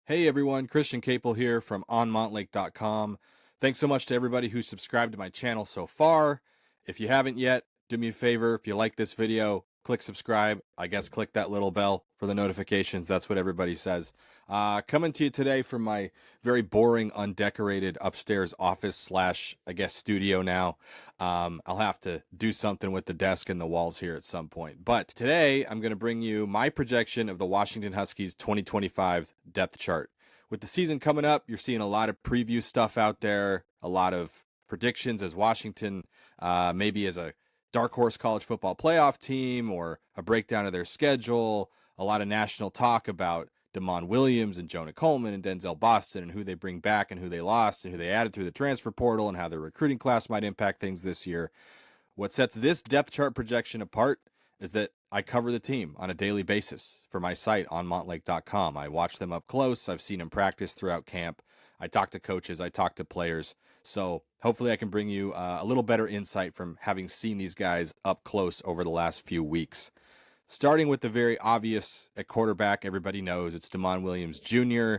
Hey everyone, Christian Caple here from onmontlake.com. Thanks so much to everybody who subscribed to my channel so far. If you haven't yet, do me a favor. If you like this video, click subscribe. I guess click that little bell for the notifications. That's what everybody says. Coming to you today from my very boring, undecorated upstairs office slash, I guess, studio now. I'll have to do something with the desk and the walls here at some point. But today, I'm going to bring you my projection of the Washington Huskies 2025 depth chart. With the season coming up, you're seeing a lot of preview stuff out there, a lot of predictions as Washington, maybe as a dark horse college football playoff team, or a breakdown of their schedule, a lot of national talk about Damon Williams and Jonah Coleman and Denzel Boston and who they bring back and who they lost and who they added through the transfer portal and how their recruiting class might impact things this year. What sets this depth chart projection apart is that I cover the team on a daily basis for my site on montlake.com. I watch them up close. I've seen them practice throughout camp. I talk to coaches. I talk to players. So hopefully I can bring you a little better insight from having seen these guys up close over the last few weeks. Starting with the very obvious at quarterback, everybody knows it's Damon Williams Jr.,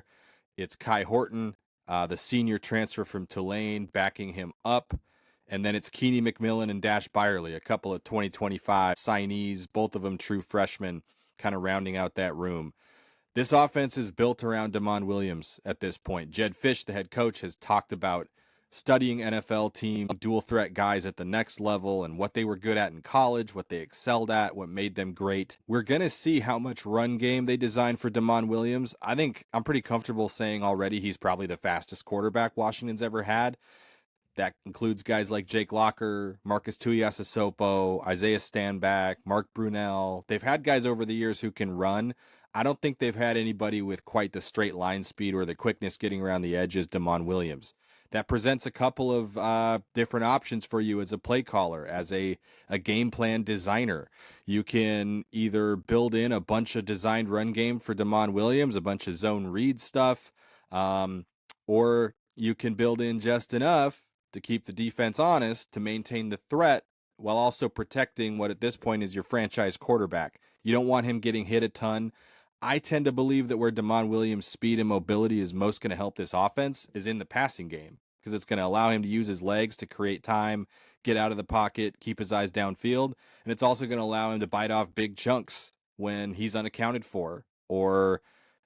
it's Kai Horton, the senior transfer from Tulane, backing him up. And then it's Keeney McMillan and Dash Byerly, a couple of 2025 signees, both of them true freshmen, kind of rounding out that room. This offense is built around Damon Williams at this point. Jedd Fisch, the head coach, has talked about studying NFL team, dual threat guys at the next level and what they were good at in college, what they excelled at, what made them great. We're going to see how much run game they designed for Damon Williams. I think I'm pretty comfortable saying already he's probably the fastest quarterback Washington's ever had. That includes guys like Jake Locker, Marcus Tuiasosopo, Isaiah Stanback, Mark Brunell. They've had guys over the years who can run. I don't think they've had anybody with quite the straight line speed or the quickness getting around the edge as Damon Williams. That presents a couple of different options for you as a play caller, as a game plan designer. You can either build in a bunch of designed run game for Damon Williams, a bunch of zone read stuff, or you can build in just enough to keep the defense honest, to maintain the threat while also protecting what at this point is your franchise quarterback. You don't want him getting hit a ton. I tend to believe that where Damon Williams' speed and mobility is most going to help this offense is in the passing game, because it's going to allow him to use his legs to create time, get out of the pocket, keep his eyes downfield, and it's also going to allow him to bite off big chunks when he's unaccounted for, or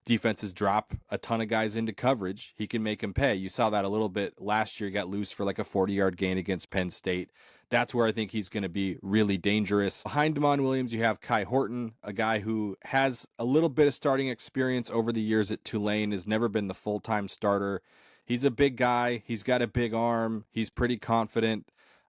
defenses drop a ton of guys into coverage. He can make them pay. You saw that a little bit last year. He got loose for like a 40-yard gain against Penn State. That's where I think he's going to be really dangerous. Behind Damon Williams, you have Kai Horton, a guy who has a little bit of starting experience over the years at Tulane, has never been the full-time starter. He's a big guy. He's got a big arm. He's pretty confident.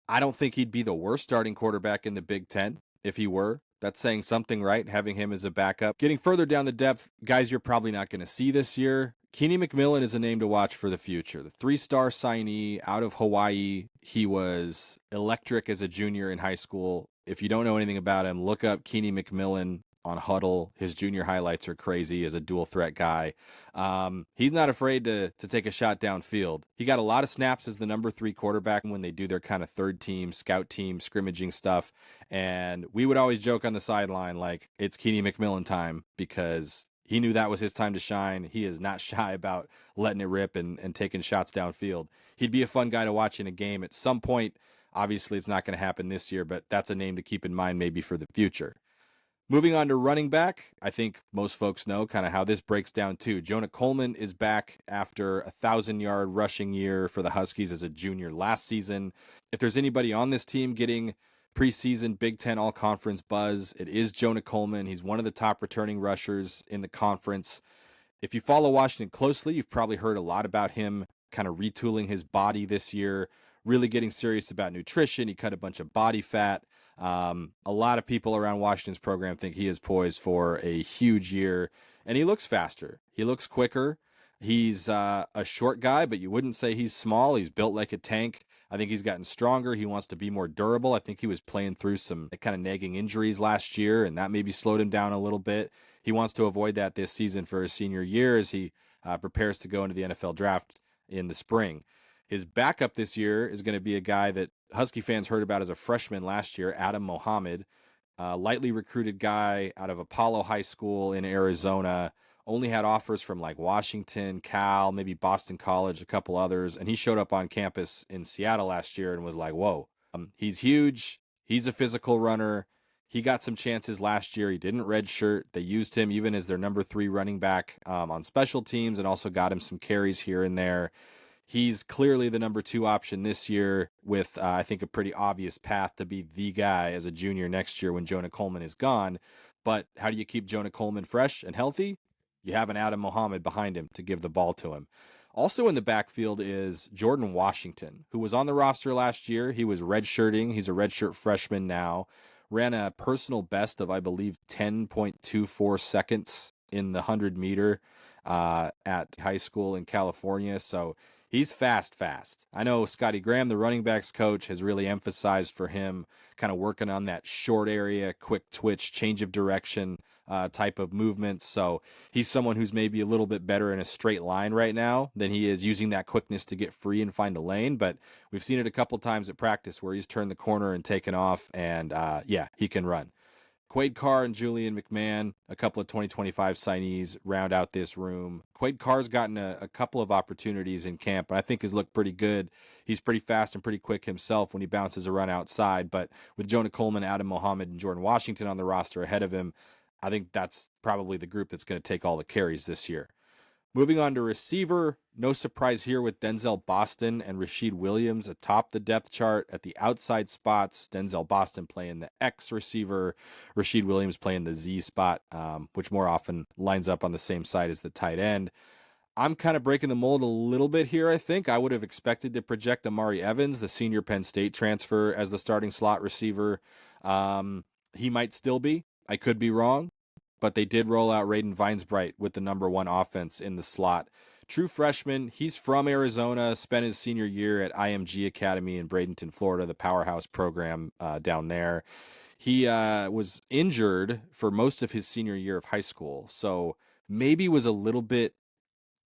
I don't think he'd be the worst starting quarterback in the Big Ten if he were. That's saying something, right? Having him as a backup. Getting further down the depth, guys you're probably not going to see this year. Keeney McMillan is a name to watch for the future. The 3-star signee out of Hawaii. He was electric as a junior in high school. If you don't know anything about him, look up Keeney McMillan on Huddle. His junior highlights are crazy as a dual threat guy. He's not afraid to take a shot downfield. He got a lot of snaps as the number 3 quarterback when they do their kind of third team, scout team, scrimmaging stuff. And we would always joke on the sideline like it's Keeney McMillan time, because he knew that was his time to shine. He is not shy about letting it rip and taking shots downfield. He'd be a fun guy to watch in a game at some point. Obviously, it's not going to happen this year, but that's a name to keep in mind maybe for the future. Moving on to running back, I think most folks know kind of how this breaks down too. Jonah Coleman is back after a 1,000-yard rushing year for the Huskies as a junior last season. If there's anybody on this team getting preseason Big Ten All-Conference buzz, it is Jonah Coleman. He's one of the top returning rushers in the conference. If you follow Washington closely, you've probably heard a lot about him kind of retooling his body this year, really getting serious about nutrition. He cut a bunch of body fat. A lot of people around Washington's program think he is poised for a huge year, and he looks faster. He looks quicker. He's a short guy, but you wouldn't say he's small. He's built like a tank. I think he's gotten stronger. He wants to be more durable. I think he was playing through some kind of nagging injuries last year, and that maybe slowed him down a little bit. He wants to avoid that this season for his senior year as he prepares to go into the NFL draft in the spring. His backup this year is going to be a guy that Husky fans heard about as a freshman last year, Adam Mohammed, lightly recruited guy out of Apollo High School in Arizona, only had offers from like Washington, Cal, maybe Boston College, a couple others. And he showed up on campus in Seattle last year and was like, whoa, he's huge. He's a physical runner. He got some chances last year. He didn't redshirt. They used him even as their number 3 running back on special teams, and also got him some carries here and there. He's clearly the number 2 option this year with, I think, a pretty obvious path to be the guy as a junior next year when Jonah Coleman is gone. But how do you keep Jonah Coleman fresh and healthy? You have an Adam Mohammed behind him to give the ball to him. Also in the backfield is Jordan Washington, who was on the roster last year. He was redshirting. He's a redshirt freshman now. Ran a personal best of, I believe, 10.24 seconds in the 100-meter at high school in California. So he's fast. I know Scotty Graham, the running backs coach, has really emphasized for him kind of working on that short area, quick twitch, change of direction type of movements. So he's someone who's maybe a little bit better in a straight line right now than he is using that quickness to get free and find a lane. But we've seen it a couple times at practice where he's turned the corner and taken off, and yeah, he can run. Quade Carr and Julian McMahon, a couple of 2025 signees, round out this room. Quade Carr's gotten a couple of opportunities in camp, and I think has looked pretty good. He's pretty fast and pretty quick himself when he bounces a run outside, but with Jonah Coleman, Adam Mohammed, and Jordan Washington on the roster ahead of him, I think that's probably the group that's going to take all the carries this year. Moving on to receiver, no surprise here with Denzel Boston and Rashid Williams atop the depth chart at the outside spots. Denzel Boston playing the X receiver, Rashid Williams playing the Z spot, which more often lines up on the same side as the tight end. I'm kind of breaking the mold a little bit here, I think. I would have expected to project Amari Evans, the senior Penn State transfer, as the starting slot receiver. He might still be. I could be wrong, but they did roll out Raiden Vinesbright with the number 1 offense in the slot. True freshman. He's from Arizona, spent his senior year at IMG Academy in Bradenton, Florida, the powerhouse program down there. He was injured for most of his senior year of high school, so maybe was a little bit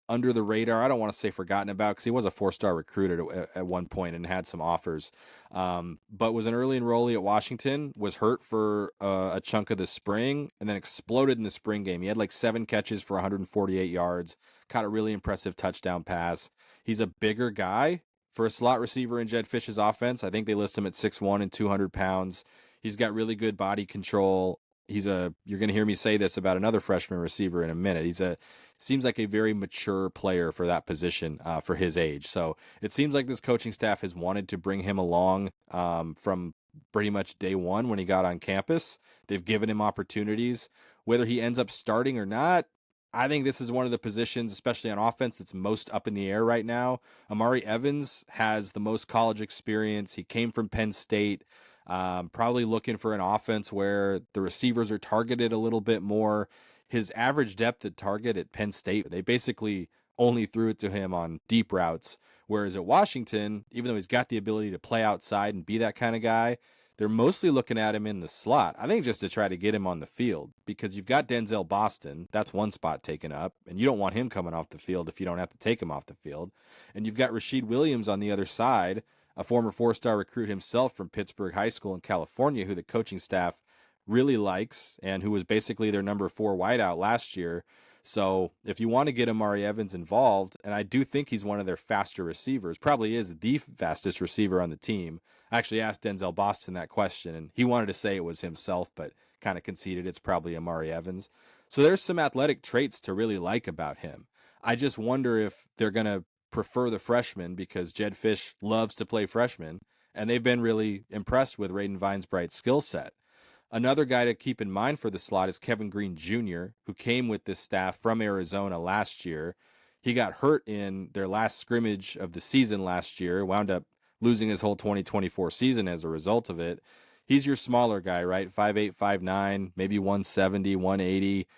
under the radar. I don't want to say forgotten about because he was a 4-star recruit at one point and had some offers, but was an early enrollee at Washington, was hurt for a chunk of the spring, and then exploded in the spring game. He had like 7 catches for 148 yards, caught a really impressive touchdown pass. He's a bigger guy for a slot receiver in Jedd Fisch's offense. I think they list him at 6'1" and 200 pounds. He's got really good body control. You're going to hear me say this about another freshman receiver in a minute. Seems like a very mature player for that position for his age. So it seems like this coaching staff has wanted to bring him along from pretty much day one when he got on campus. They've given him opportunities. Whether he ends up starting or not, I think this is one of the positions, especially on offense, that's most up in the air right now. Amari Evans has the most college experience. He came from Penn State. Probably looking for an offense where the receivers are targeted a little bit more. His average depth at target at Penn State, they basically only threw it to him on deep routes. Whereas at Washington, even though he's got the ability to play outside and be that kind of guy, they're mostly looking at him in the slot. I think just to try to get him on the field, because you've got Denzel Boston. That's one spot taken up, and you don't want him coming off the field if you don't have to take him off the field. And you've got Rashid Williams on the other side, a former 4-star recruit himself from Pittsburgh High School in California, who the coaching staff really likes and who was basically their number 4 wideout last year. So if you want to get Amari Evans involved, and I do think he's one of their faster receivers, probably is the fastest receiver on the team. I actually asked Denzel Boston that question, and he wanted to say it was himself, but kind of conceded it's probably Amari Evans. So there's some athletic traits to really like about him. I just wonder if they're going to prefer the freshman because Jedd Fisch loves to play freshmen, and they've been really impressed with Raiden Vinesbright's skill set. Another guy to keep in mind for the slot is Kevin Green Jr., who came with this staff from Arizona last year. He got hurt in their last scrimmage of the season last year, wound up losing his whole 2024 season as a result of it. He's your smaller guy, right? 5'8", 5'9", maybe 170, 180,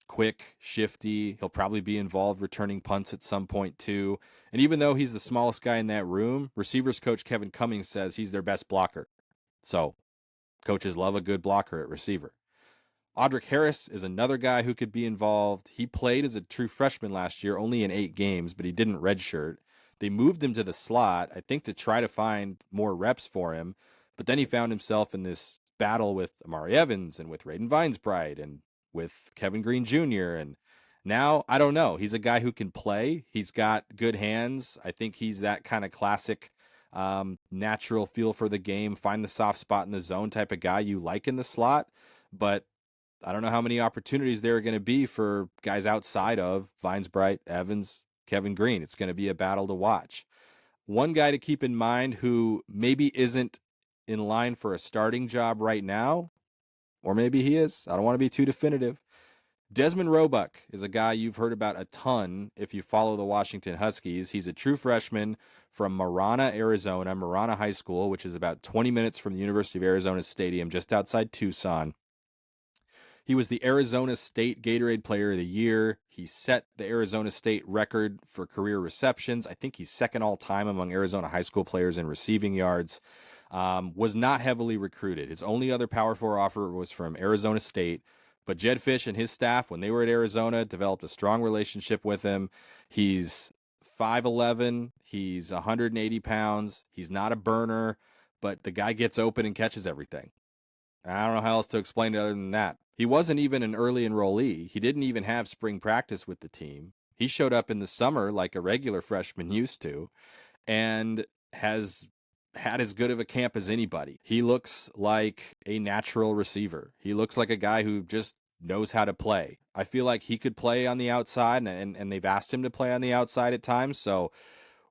quick, shifty. He'll probably be involved returning punts at some point too. And even though he's the smallest guy in that room, receivers coach Kevin Cummings says he's their best blocker. So coaches love a good blocker at receiver. Audric Harris is another guy who could be involved. He played as a true freshman last year, only in 8 games, but he didn't redshirt. They moved him to the slot, I think, to try to find more reps for him. But then he found himself in this battle with Amari Evans and with Raiden Vinesbright and with Kevin Green Jr. And Now, I don't know. He's a guy who can play. He's got good hands. I think he's that kind of classic natural feel for the game, find the soft spot in the zone type of guy you like in the slot. But I don't know how many opportunities there are going to be for guys outside of Vinesbright, Evans, Kevin Green. It's going to be a battle to watch. One guy to keep in mind who maybe isn't in line for a starting job right now, or maybe he is. I don't want to be too definitive. Desmond Roebuck is a guy you've heard about a ton if you follow the Washington Huskies. He's a true freshman from Marana, Arizona, Marana High School, which is about 20 minutes from the University of Arizona Stadium, just outside Tucson. He was the Arizona State Gatorade Player of the Year. He set the Arizona State record for career receptions. I think he's second all time among Arizona high school players in receiving yards. Was not heavily recruited. His only other Power 4 offer was from Arizona State. But Jedd Fisch and his staff, when they were at Arizona, developed a strong relationship with him. He's 5'11". He's 180 pounds. He's not a burner, but the guy gets open and catches everything. I don't know how else to explain it other than that. He wasn't even an early enrollee. He didn't even have spring practice with the team. He showed up in the summer like a regular freshman used to, and has had as good of a camp as anybody. He looks like a natural receiver. He looks like a guy who just knows how to play. I feel like he could play on the outside, and they've asked him to play on the outside at times. So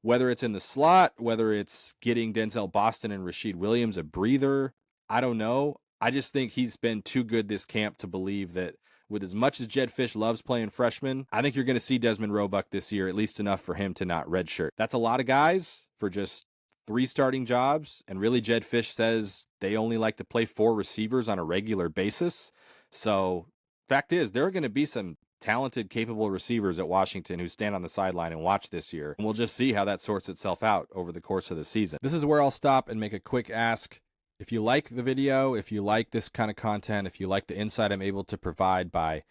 whether it's in the slot, whether it's getting Denzel Boston and Rashid Williams a breather, I don't know. I just think he's been too good this camp to believe that with as much as Jedd Fisch loves playing freshmen, I think you're going to see Desmond Roebuck this year, at least enough for him to not redshirt. That's a lot of guys for just 3 starting jobs. And really, Jedd Fisch says they only like to play 4 receivers on a regular basis. So, fact is, there are going to be some talented, capable receivers at Washington who stand on the sideline and watch this year. And we'll just see how that sorts itself out over the course of the season. This is where I'll stop and make a quick ask. If you like the video, if you like this kind of content, if you like the insight I'm able to provide by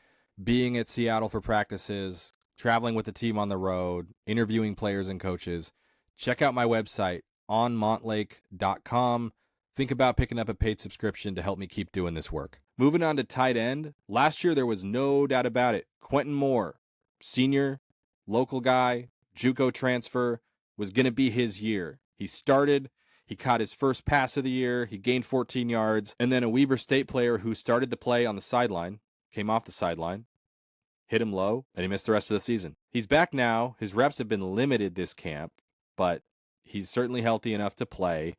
being at Seattle for practices, traveling with the team on the road, interviewing players and coaches, check out my website, onmontlake.com. Think about picking up a paid subscription to help me keep doing this work. Moving on to tight end, last year there was no doubt about it. Quentin Moore, senior, local guy, JUCO transfer, was going to be his year. He started, he caught his first pass of the year, he gained 14 yards, and then a Weber State player who started to play on the sideline, came off the sideline, hit him low, and he missed the rest of the season. He's back now. His reps have been limited this camp, but he's certainly healthy enough to play.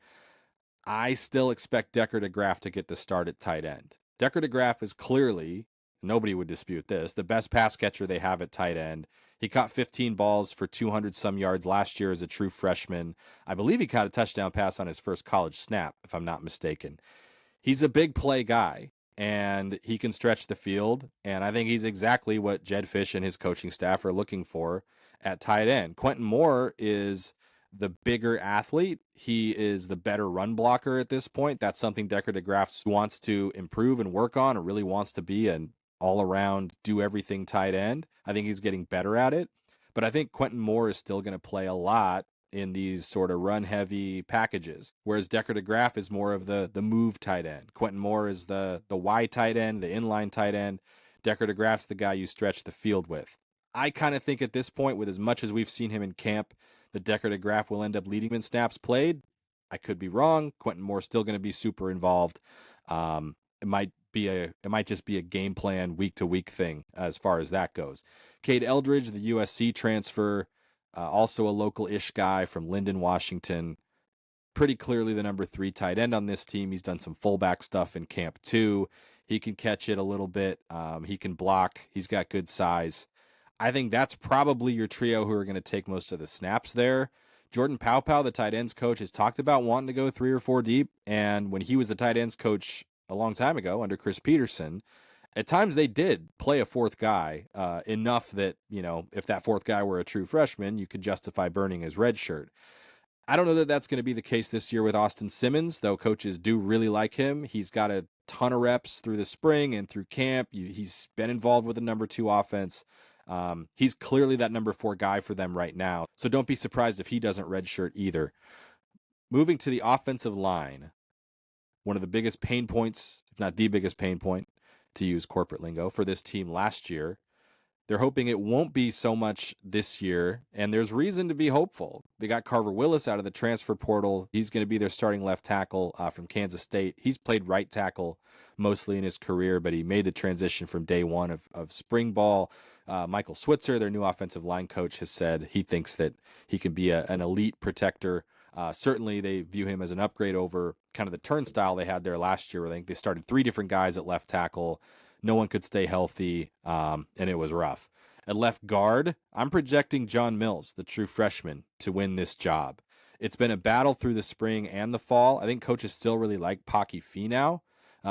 I still expect Decker DeGraff to get the start at tight end. Decker DeGraff is clearly, nobody would dispute this, the best pass catcher they have at tight end. He caught 15 balls for 200-some yards last year as a true freshman. I believe he caught a touchdown pass on his first college snap, if I'm not mistaken. He's a big play guy, and he can stretch the field, and I think he's exactly what Jedd Fisch and his coaching staff are looking for at tight end. Quentin Moore is the bigger athlete. He is the better run blocker at this point. That's something Decker DeGraff wants to improve and work on, and really wants to be an all-around, do-everything tight end. I think he's getting better at it. But I think Quentin Moore is still going to play a lot in these sort of run-heavy packages, whereas Decker DeGraff is more of the move tight end. Quentin Moore is the Y tight end, the inline tight end. Decker DeGraff's the guy you stretch the field with. I kind of think at this point, with as much as we've seen him in camp, that Decker DeGraff will end up leading in snaps played. I could be wrong. Quentin Moore's still going to be super involved. It might just be a game plan week to week thing as far as that goes. Cade Eldridge, the USC transfer, also a local-ish guy from Linden, Washington. Pretty clearly the number 3 tight end on this team. He's done some fullback stuff in camp too. He can catch it a little bit. He can block. He's got good size. I think that's probably your trio who are going to take most of the snaps there. Jordan Paopao, the tight ends coach, has talked about wanting to go 3 or 4 deep. And when he was the tight ends coach a long time ago under Chris Peterson, at times they did play a 4th guy enough that, if that 4th guy were a true freshman, you could justify burning his red shirt. I don't know that that's going to be the case this year with Austin Simmons, though coaches do really like him. He's got a ton of reps through the spring and through camp. He's been involved with the number 2 offense. He's clearly that number 4 guy for them right now. So don't be surprised if he doesn't redshirt either. Moving to the offensive line, one of the biggest pain points, if not the biggest pain point, to use corporate lingo, for this team last year, They're hoping it won't be so much this year, and there's reason to be hopeful. They got Carver Willis out of the transfer portal. He's going to be their starting left tackle from Kansas State. He's played right tackle mostly in his career, but he made the transition from day one of spring ball. Michael Switzer, their new offensive line coach, has said he thinks that he can be an elite protector. Certainly, they view him as an upgrade over kind of the turnstile they had there last year. I think they started 3 different guys at left tackle. No one could stay healthy, and it was rough. At left guard, I'm projecting John Mills, the true freshman, to win this job. It's been a battle through the spring and the fall. I think coaches still really like Paki Finau,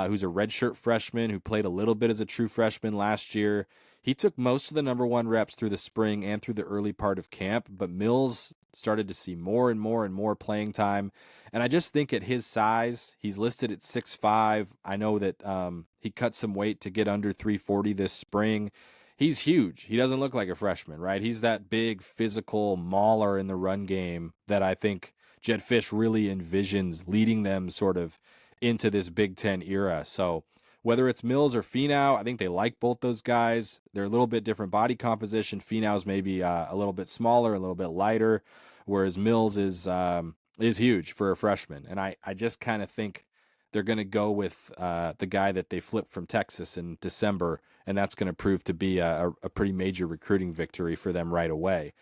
who's a redshirt freshman who played a little bit as a true freshman last year. He took most of the number 1 reps through the spring and through the early part of camp, but Mills started to see more and more and more playing time. And I just think at his size, he's listed at 6'5". I know that he cut some weight to get under 340 this spring. He's huge. He doesn't look like a freshman, right? He's that big physical mauler in the run game that I think Jedd Fisch really envisions leading them sort of into this Big Ten era. So whether it's Mills or Finau, I think they like both those guys. They're a little bit different body composition. Finau's maybe a little bit smaller, a little bit lighter, whereas Mills is huge for a freshman. And I just kind of think they're going to go with the guy that they flipped from Texas in December, and that's going to prove to be a pretty major recruiting victory for them right away.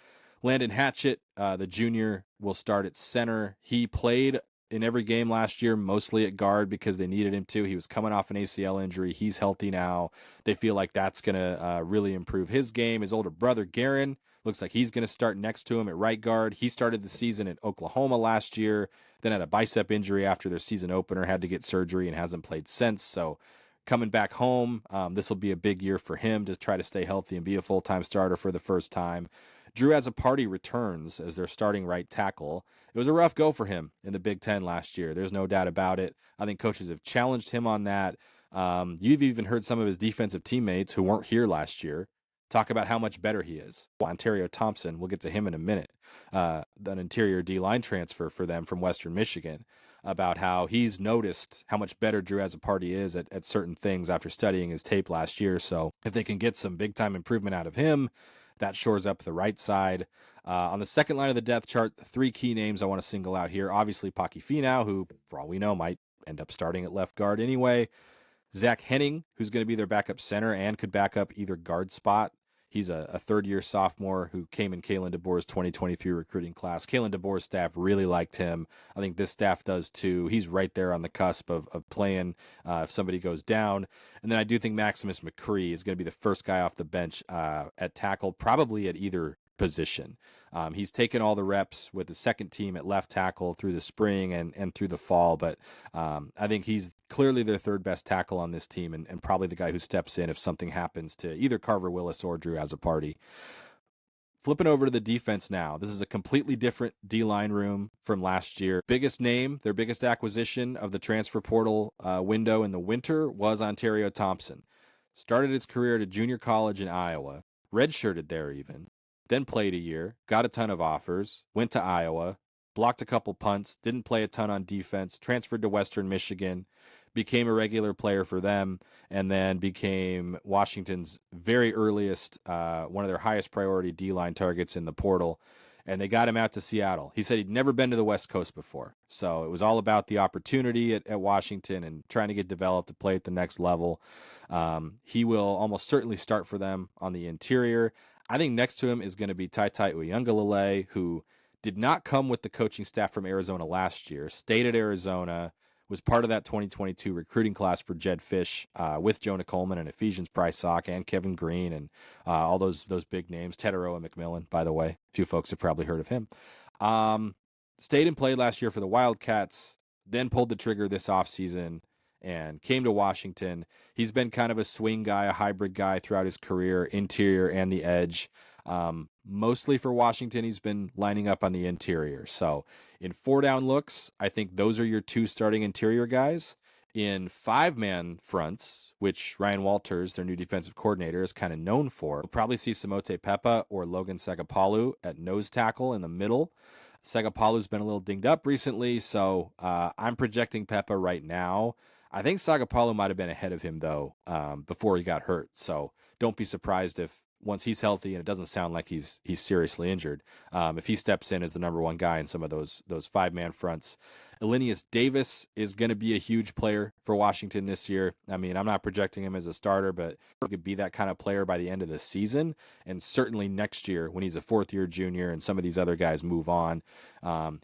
Landon Hatchett, the junior, will start at center. He played in every game last year, mostly at guard because they needed him to. He was coming off an ACL injury. He's healthy now. They feel like that's going to really improve his game. His older brother, Garen, looks like he's going to start next to him at right guard. He started the season at Oklahoma last year, then had a bicep injury after their season opener, had to get surgery, and hasn't played since. So coming back home, this will be a big year for him to try to stay healthy and be a full-time starter for the first time. Drew Azzopardi returns as their starting right tackle. It was a rough go for him in the Big Ten last year. There's no doubt about it. I think coaches have challenged him on that. You've even heard some of his defensive teammates who weren't here last year talk about how much better he is. Ontario Thompson, we'll get to him in a minute, an interior D-line transfer for them from Western Michigan, about how he's noticed how much better Drew Azzopardi is at certain things after studying his tape last year. So if they can get some big-time improvement out of him, that shores up the right side. On the second line of the depth chart, 3 key names I want to single out here. Obviously, Paki Finau, who, for all we know, might end up starting at left guard anyway. Zach Henning, who's going to be their backup center and could back up either guard spot. He's a third-year sophomore who came in Kalen DeBoer's 2023 recruiting class. Kalen DeBoer's staff really liked him. I think this staff does too. He's right there on the cusp of playing if somebody goes down. And then I do think Maximus McCree is going to be the first guy off the bench at tackle, probably at either position. He's taken all the reps with the second team at left tackle through the spring and through the fall, but I think he's clearly their third best tackle on this team and probably the guy who steps in if something happens to either Carver Willis or Drew Azzopardi. Flipping over to the defense now. This is a completely different D-line room from last year. Biggest name, their biggest acquisition of the transfer portal window in the winter was Ontario Thompson. Started his career at a junior college in Iowa, redshirted there even, then played a year, got a ton of offers, went to Iowa, blocked a couple punts, didn't play a ton on defense, transferred to Western Michigan, became a regular player for them, and then became Washington's very earliest, one of their highest priority D-line targets in the portal. And they got him out to Seattle. He said he'd never been to the West Coast before. So it was all about the opportunity at Washington and trying to get developed to play at the next level. He will almost certainly start for them on the interior. I think next to him is going to be Taitai Uyunglele, who did not come with the coaching staff from Arizona last year, stayed at Arizona, was part of that 2022 recruiting class for Jedd Fisch with Jonah Coleman and Ephesians Prysock and Kevin Green and all those big names. Tetaroa McMillan, by the way. A few folks have probably heard of him. Stayed and played last year for the Wildcats, then pulled the trigger this offseason and came to Washington. He's been kind of a swing guy, a hybrid guy throughout his career, interior and the edge. Mostly for Washington, he's been lining up on the interior. So in 4-down looks, I think those are your 2 starting interior guys. In 5-man fronts, which Ryan Walters, their new defensive coordinator, is kind of known for, we'll probably see Samote Pepa or Logan Segapalu at nose tackle in the middle. Segapalu's been a little dinged up recently, so I'm projecting Pepa right now. I think Sagapalu might have been ahead of him, though, before he got hurt. So don't be surprised if once he's healthy, and it doesn't sound like he's seriously injured, if he steps in as the number one guy in some of those 5-man fronts. Elinius Davis is going to be a huge player for Washington this year. I mean, I'm not projecting him as a starter, but he could be that kind of player by the end of the season, and certainly next year when he's a fourth-year junior and some of these other guys move on.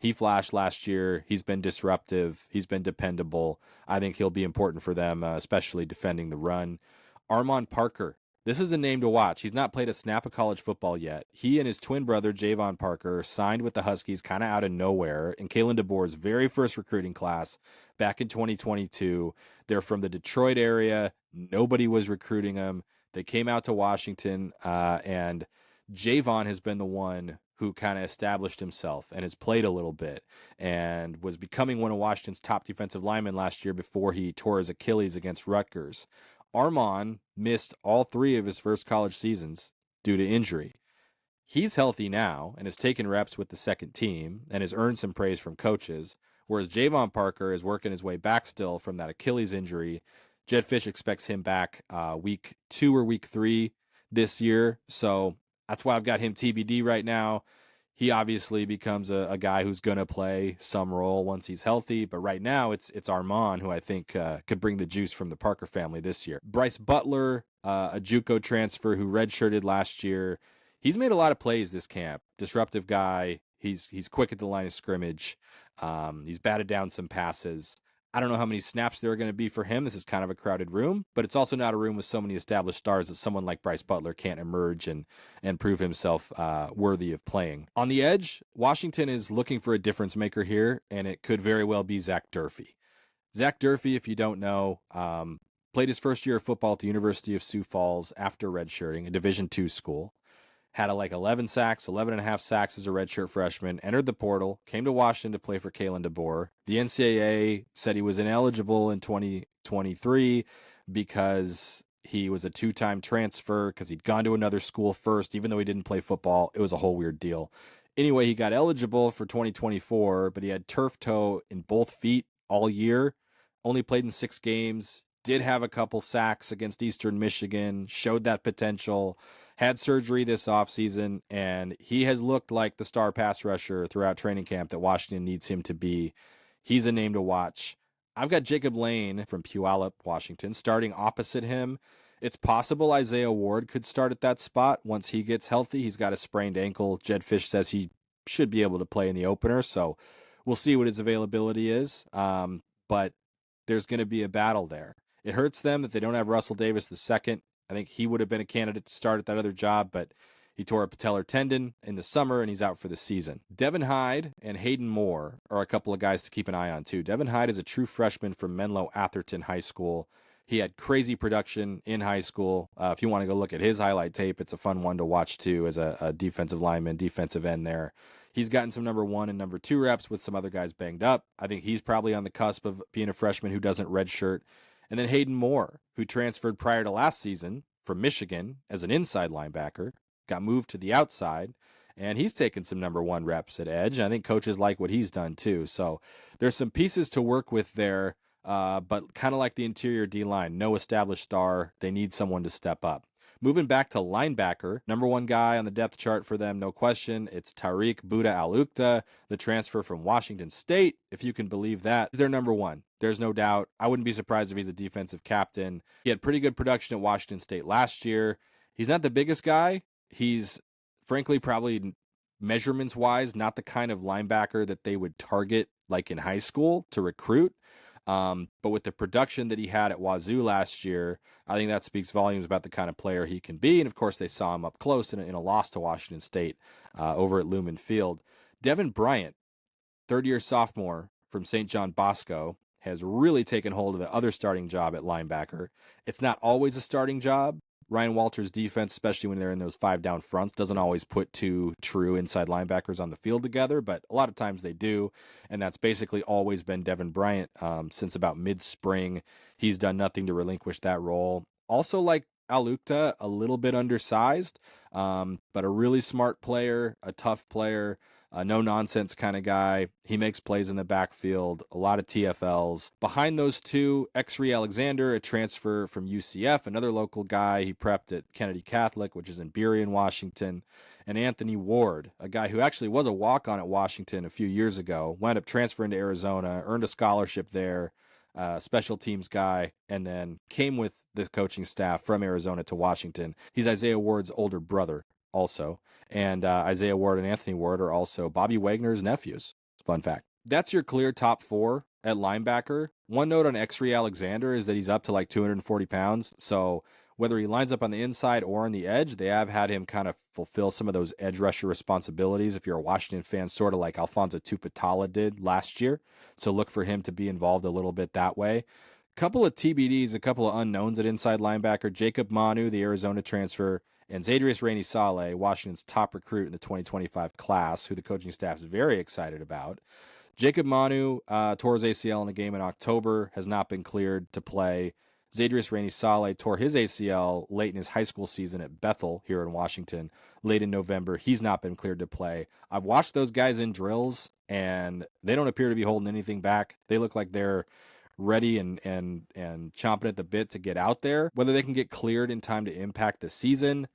He flashed last year. He's been disruptive. He's been dependable. I think he'll be important for them, especially defending the run. Armon Parker. This is a name to watch. He's not played a snap of college football yet. He and his twin brother, Javon Parker, signed with the Huskies kind of out of nowhere in Kalen DeBoer's very first recruiting class back in 2022. They're from the Detroit area. Nobody was recruiting them. They came out to Washington, and Javon has been the one who kind of established himself and has played a little bit and was becoming one of Washington's top defensive linemen last year before he tore his Achilles against Rutgers. Armon missed all 3 of his first college seasons due to injury. He's healthy now and has taken reps with the second team and has earned some praise from coaches, whereas Javon Parker is working his way back still from that Achilles injury. Jedd Fisch expects him back week 2 or week 3 this year, so that's why I've got him TBD right now. He obviously becomes a guy who's going to play some role once he's healthy, but right now it's Armon who I think could bring the juice from the Parker family this year. Bryce Butler, a JUCO transfer who redshirted last year. He's made a lot of plays this camp. Disruptive guy. He's quick at the line of scrimmage. He's batted down some passes. I don't know how many snaps there are going to be for him. This is kind of a crowded room, but it's also not a room with so many established stars that someone like Bryce Butler can't emerge and prove himself worthy of playing. On the edge, Washington is looking for a difference maker here, and it could very well be Zach Durfee. Zach Durfee, if you don't know, played his first year of football at the University of Sioux Falls after redshirting, a Division II school. Had 11 sacks, 11 and a half sacks as a redshirt freshman, entered the portal, came to Washington to play for Kalen DeBoer. The NCAA said he was ineligible in 2023 because he was a 2-time transfer because he'd gone to another school first, even though he didn't play football. It was a whole weird deal. Anyway, he got eligible for 2024, but he had turf toe in both feet all year, only played in 6 games, did have a couple sacks against Eastern Michigan, showed that potential, had surgery this offseason, and he has looked like the star pass rusher throughout training camp that Washington needs him to be. He's a name to watch. I've got Jacob Lane from Puyallup, Washington, starting opposite him. It's possible Isaiah Ward could start at that spot once he gets healthy. He's got a sprained ankle. Jedd Fisch says he should be able to play in the opener, so we'll see what his availability is. But there's going to be a battle there. It hurts them that they don't have Russell Davis II. I think he would have been a candidate to start at that other job, but he tore a patellar tendon in the summer, and he's out for the season. Devin Hyde and Hayden Moore are a couple of guys to keep an eye on, too. Devin Hyde is a true freshman from Menlo Atherton High School. He had crazy production in high school. If you want to go look at his highlight tape, it's a fun one to watch, too, as a defensive lineman, defensive end there. He's gotten some number 1 and number 2 reps with some other guys banged up. I think he's probably on the cusp of being a freshman who doesn't redshirt. And then Hayden Moore, who transferred prior to last season from Michigan as an inside linebacker, got moved to the outside, and he's taken some number 1 reps at edge. And I think coaches like what he's done too. So there's some pieces to work with there, but kind of like the interior D-line, no established star. They need someone to step up. Moving back to linebacker, number 1 guy on the depth chart for them, no question. It's Tariq Buda Alukta, the transfer from Washington State, if you can believe that. He's their number 1. There's no doubt. I wouldn't be surprised if he's a defensive captain. He had pretty good production at Washington State last year. He's not the biggest guy. He's, frankly, probably measurements-wise, not the kind of linebacker that they would target like in high school to recruit. But with the production that he had at Wazoo last year, I think that speaks volumes about the kind of player he can be. And of course, they saw him up close in a loss to Washington State over at Lumen Field. Devin Bryant, third-year sophomore from St. John Bosco, has really taken hold of the other starting job at linebacker. It's not always a starting job. Ryan Walters' defense, especially when they're in those 5-down fronts, doesn't always put 2 true inside linebackers on the field together, but a lot of times they do, and that's basically always been Devin Bryant since about mid-spring. He's done nothing to relinquish that role. Also, like Alukta, a little bit undersized, but a really smart player, a tough player. A no-nonsense kind of guy. He makes plays in the backfield, a lot of TFLs. Behind those two, Exree Alexander, a transfer from UCF, another local guy. He prepped at Kennedy Catholic, which is in Burien, Washington. And Anthony Ward, a guy who actually was a walk-on at Washington a few years ago, wound up transferring to Arizona, earned a scholarship there, special teams guy, and then came with the coaching staff from Arizona to Washington. He's Isaiah Ward's older brother also. And Isaiah Ward and Anthony Ward are also Bobby Wagner's nephews. Fun fact. That's your clear top four at linebacker. One note on Exree Alexander is that he's up to like 240 pounds. So whether he lines up on the inside or on the edge, they have had him kind of fulfill some of those edge rusher responsibilities. If you're a Washington fan, sort of like Alfonso Tupatala did last year. So look for him to be involved a little bit that way. Couple of TBDs, a couple of unknowns at inside linebacker. Jacob Manu, the Arizona transfer, and Zadrius Rainey-Saleh, Washington's top recruit in the 2025 class, who the coaching staff is very excited about. Jacob Manu tore his ACL in a game in October, has not been cleared to play. Zadrius Rainey-Saleh tore his ACL late in his high school season at Bethel here in Washington, late in November. He's not been cleared to play. I've watched those guys in drills, and they don't appear to be holding anything back. They look like they're ready and chomping at the bit to get out there. Whether they can get cleared in time to impact the season,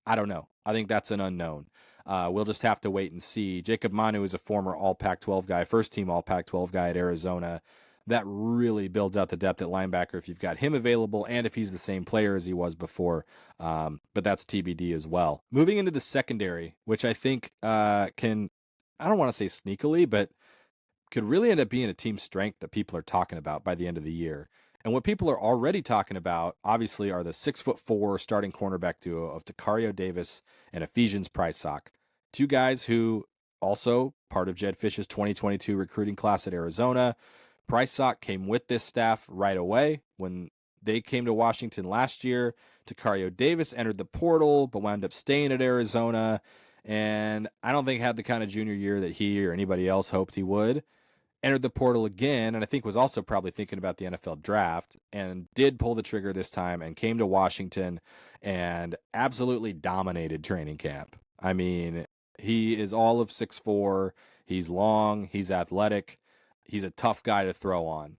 I don't know. I think that's an unknown. We'll just have to wait and see. Jacob Manu is a former All Pac-12 guy, first team All Pac-12 guy at Arizona. That really builds out the depth at linebacker if you've got him available and if he's the same player as he was before. But that's TBD as well. Moving into the secondary, which I think can, I don't want to say sneakily, but could really end up being a team strength that people are talking about by the end of the year. And what people are already talking about, obviously, are the 6'4" starting cornerback duo of Tacario Davis and Ephesians Prysock. Two guys who also part of Jedd Fisch's 2022 recruiting class at Arizona. Prysock came with this staff right away when they came to Washington last year. Tacario Davis entered the portal, but wound up staying at Arizona. And I don't think had the kind of junior year that he or anybody else hoped he would. Entered the portal again, and I think was also probably thinking about the NFL draft, and did pull the trigger this time and came to Washington and absolutely dominated training camp. I mean, he is all of 6'4". He's long. He's athletic. He's a tough guy to throw on.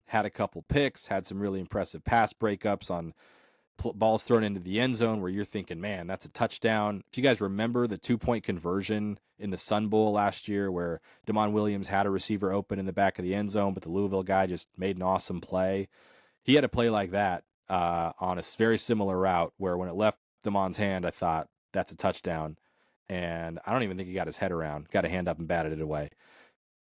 Had a couple picks, had some really impressive pass breakups on balls thrown into the end zone where you're thinking, man, that's a touchdown. If you guys remember the 2-point conversion in the Sun Bowl last year where Damon Williams had a receiver open in the back of the end zone, but the Louisville guy just made an awesome play. He had a play like that on a very similar route where when it left Damon's hand, I thought, that's a touchdown. And I don't even think he got his head around, got a hand up and batted it away.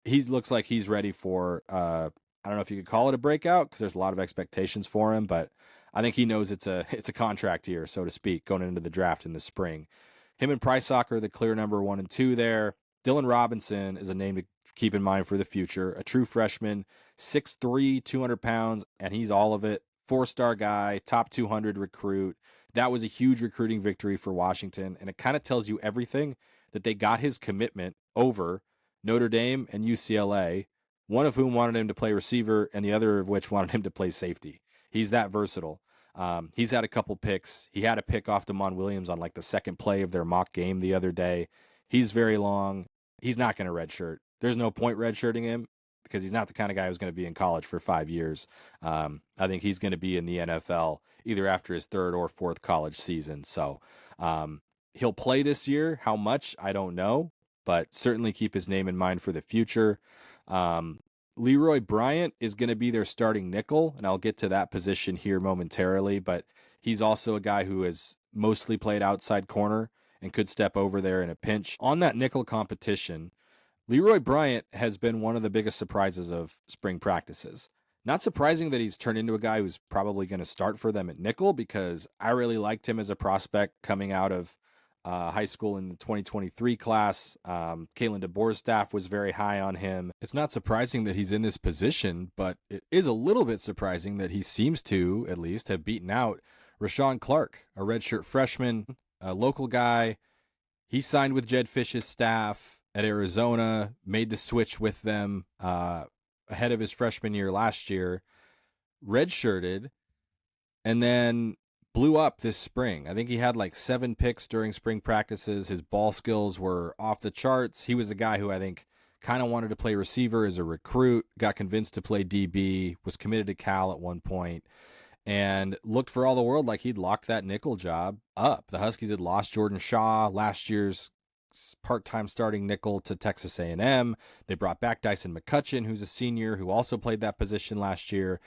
He looks like he's ready for, I don't know if you could call it a breakout because there's a lot of expectations for him, but I think he knows it's a contract year, so to speak, going into the draft in the spring. Him and Prysock are the clear number 1 and 2 there. Dylan Robinson is a name to keep in mind for the future. A true freshman, 6'3", 200 pounds, and he's all of it. 4-star guy, top 200 recruit. That was a huge recruiting victory for Washington, and it kind of tells you everything that they got his commitment over Notre Dame and UCLA, one of whom wanted him to play receiver and the other of which wanted him to play safety. He's that versatile. He's had a couple picks. He had a pick off Damon Williams on like the second play of their mock game the other day. He's very long. He's not going to redshirt. There's no point redshirting him because he's not the kind of guy who's going to be in college for 5 years. I think he's going to be in the NFL either after his 3rd or 4th college season. So he'll play this year. How much? I don't know, but certainly keep his name in mind for the future. Leroy Bryant is going to be their starting nickel, and I'll get to that position here momentarily, but he's also a guy who has mostly played outside corner and could step over there in a pinch. On that nickel competition, Leroy Bryant has been one of the biggest surprises of spring practices. Not surprising that he's turned into a guy who's probably going to start for them at nickel because I really liked him as a prospect coming out of high school in the 2023 class. Kalen DeBoer's staff was very high on him. It's not surprising that he's in this position, but it is a little bit surprising that he seems to, at least, have beaten out Rashawn Clark, a redshirt freshman, a local guy. He signed with Jedd Fisch's staff at Arizona, made the switch with them ahead of his freshman year last year, redshirted, and then blew up this spring. I think he had like 7 picks during spring practices. His ball skills were off the charts. He was a guy who I think kind of wanted to play receiver as a recruit, got convinced to play DB, was committed to Cal at one point, and looked for all the world like he'd locked that nickel job up. The Huskies had lost Jordan Shaw, last year's part-time starting nickel, to Texas A&M. They brought back Dyson McCutcheon, who's a senior, who also played that position last year.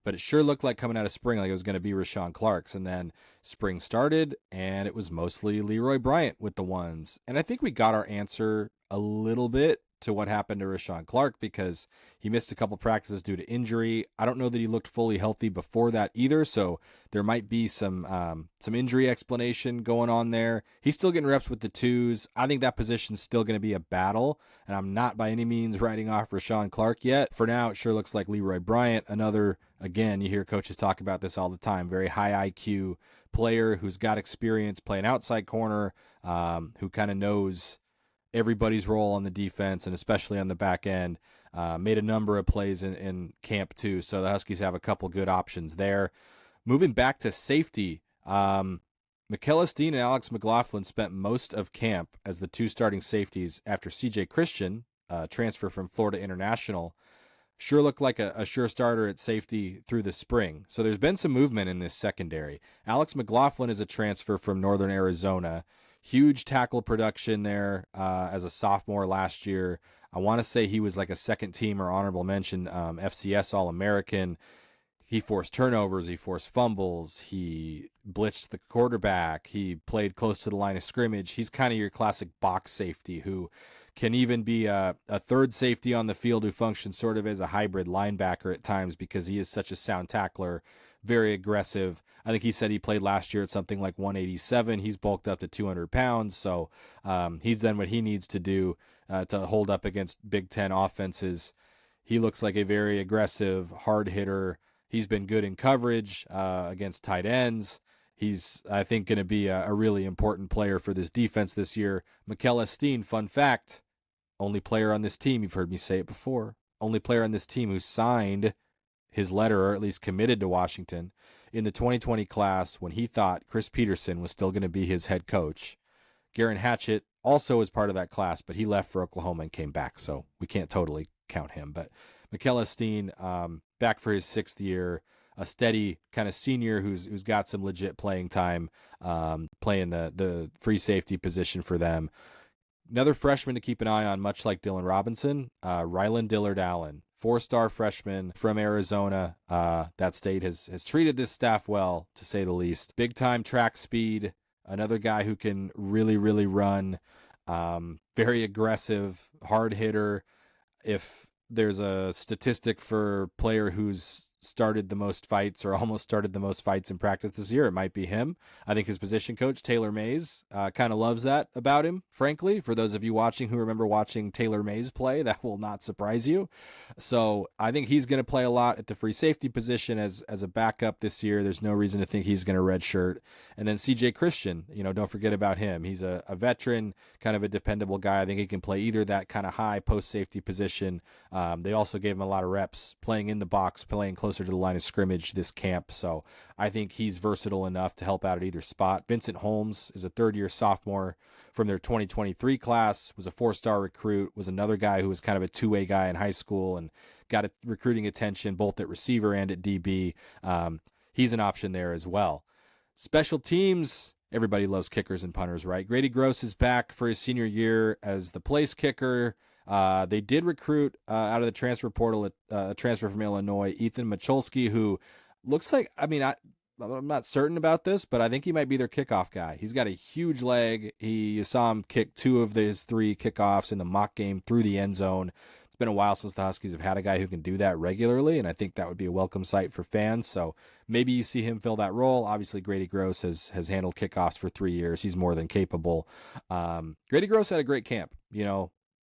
But it sure looked like coming out of spring like it was going to be Rashawn Clark's. And then spring started, and it was mostly Leroy Bryant with the ones. And I think we got our answer a little bit to what happened to Rashawn Clark, because he missed a couple practices due to injury. I don't know that he looked fully healthy before that either, so there might be some injury explanation going on there. He's still getting reps with the twos. I think that position's still going to be a battle, and I'm not by any means writing off Rashawn Clark yet. For now, it sure looks like Leroy Bryant, another, again, you hear coaches talk about this all the time, very high IQ player who's got experience playing outside corner, who kind of knows everybody's role on the defense and especially on the back end. Made a number of plays in camp too, so the Huskies have a couple good options there. Moving back to safety, Mikel Steen and Alex McLaughlin spent most of camp as the 2 starting safeties after CJ Christian, transfer from Florida International, sure looked like a sure starter at safety through the spring. So there's been some movement in this secondary. Alex McLaughlin is a transfer from Northern Arizona. Huge tackle production there as a sophomore last year. I want to say he was like a second team or honorable mention FCS All-American. He forced turnovers. He forced fumbles. He blitzed the quarterback. He played close to the line of scrimmage. He's kind of your classic box safety who can even be a third safety on the field, who functions sort of as a hybrid linebacker at times because he is such a sound tackler, very aggressive. I think he said he played last year at something like 187. He's bulked up to 200 pounds, so he's done what he needs to do to hold up against Big Ten offenses. He looks like a very aggressive, hard hitter. He's been good in coverage against tight ends. He's, I think, going to be a really important player for this defense this year. Mikel Steen, fun fact, only player on this team, you've heard me say it before, only player on this team who signed his letter, or at least committed to Washington, in the 2020 class when he thought Chris Peterson was still going to be his head coach. Garen Hatchett also was part of that class, but he left for Oklahoma and came back, so we can't totally count him. But Mikel Steen, back for his 6th year, a steady kind of senior who's got some legit playing time, playing the free safety position for them. Another freshman to keep an eye on, much like Dylan Robinson, Rylan Dillard-Allen, 4-star freshman from Arizona. That state has treated this staff well, to say the least. Big-time track speed, another guy who can really, really run, very aggressive, hard hitter. If there's a statistic for player who's started the most fights or almost started the most fights in practice this year, it might be him. I think his position coach, Taylor Mays, kind of loves that about him, frankly. For those of you watching who remember watching Taylor Mays play, that will not surprise you. So I think he's going to play a lot at the free safety position as a backup this year. There's no reason to think he's going to redshirt. And then CJ Christian, don't forget about him. He's a veteran, kind of a dependable guy. I think he can play either that kind of high post safety position. They also gave him a lot of reps playing in the box, playing closer to the line of scrimmage this camp. So I think he's versatile enough to help out at either spot. Vincent Holmes is a 3rd-year sophomore from their 2023 class, was a 4-star recruit, was another guy who was kind of a two-way guy in high school and got recruiting attention both at receiver and at DB. He's an option there as well. Special teams, everybody loves kickers and punters, right? Grady Gross is back for his senior year as the place kicker. They did recruit out of the transfer portal a transfer from Illinois, Ethan Macholski, who looks like, I'm not certain about this, but I think he might be their kickoff guy. He's got a huge leg. You saw him kick 2 of his 3 kickoffs in the mock game through the end zone. It's been a while since the Huskies have had a guy who can do that regularly, and I think that would be a welcome sight for fans. So maybe you see him fill that role. Obviously, Grady Gross has handled kickoffs for 3 years. He's more than capable. Grady Gross had a great camp.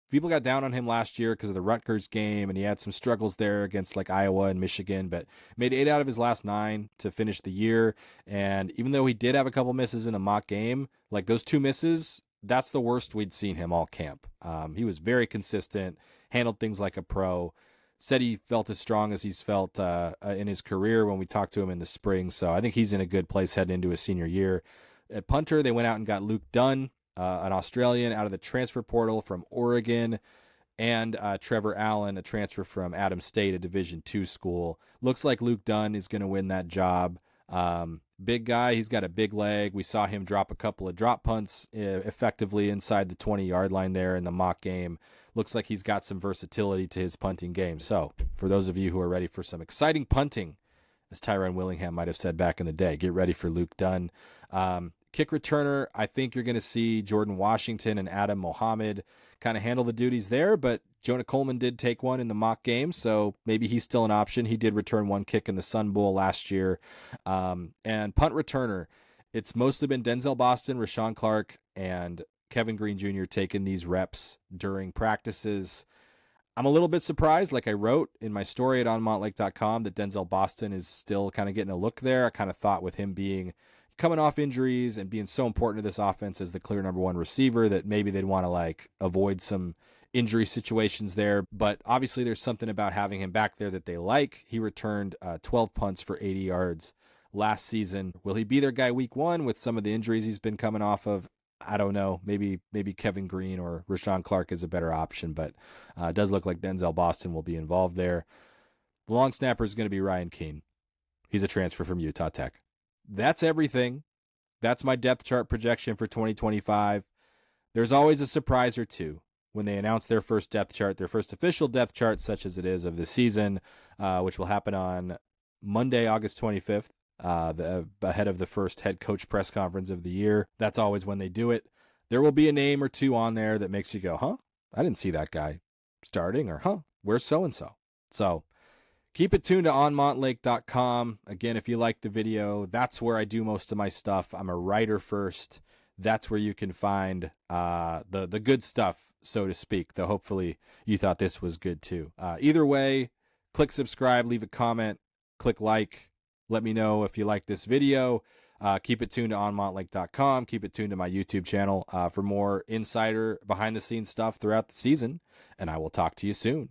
People got down on him last year because of the Rutgers game, and he had some struggles there against like Iowa and Michigan, but made 8 out of his last 9 to finish the year. And even though he did have a couple misses in the mock game, like those 2 misses, that's the worst we'd seen him all camp. He was very consistent, handled things like a pro. Said he felt as strong as he's felt in his career when we talked to him in the spring. So I think he's in a good place heading into his senior year. At punter, they went out and got Luke Dunn, an Australian out of the transfer portal from Oregon, and Trevor Allen, a transfer from Adams State, a Division II school. Looks like Luke Dunn is going to win that job. Big guy. He's got a big leg. We saw him drop a couple of drop punts effectively inside the 20-yard line there in the mock game. Looks like he's got some versatility to his punting game. So for those of you who are ready for some exciting punting, as Tyrone Willingham might have said back in the day, get ready for Luke Dunn. Kick returner, I think you're going to see Jordan Washington and Adam Mohammed kind of handle the duties there, but Jonah Coleman did take one in the mock game, so maybe he's still an option. He did return one kick in the Sun Bowl last year. And punt returner, it's mostly been Denzel Boston, Rashawn Clark, and Kevin Green Jr. taking these reps during practices. I'm a little bit surprised, like I wrote in my story at onmontlake.com, that Denzel Boston is still kind of getting a look there. I kind of thought with him coming off injuries and being so important to this offense as the clear number one receiver that maybe they'd want to avoid some injury situations there. But obviously there's something about having him back there that they like. He returned 12 punts for 80 yards last season. Will he be their guy week one with some of the injuries he's been coming off of? I don't know. Maybe Kevin Green or Rashawn Clark is a better option, but it does look like Denzel Boston will be involved there. The long snapper is going to be Ryan Keene. He's a transfer from Utah Tech. That's everything. That's my depth chart projection for 2025. There's always a surprise or two when they announce their first depth chart, their first official depth chart, such as it is of the season, which will happen on Monday, August 25th, ahead of the first head coach press conference of the year. That's always when they do it. There will be a name or two on there that makes you go, huh? I didn't see that guy starting, or huh? Where's so-and-so? So keep it tuned to onmontlake.com. Again, if you like the video, that's where I do most of my stuff. I'm a writer first. That's where you can find the good stuff, so to speak, though hopefully you thought this was good too. Either way, click subscribe, leave a comment, click like. Let me know if you like this video. Keep it tuned to onmontlake.com. Keep it tuned to my YouTube channel for more insider behind-the-scenes stuff throughout the season, and I will talk to you soon.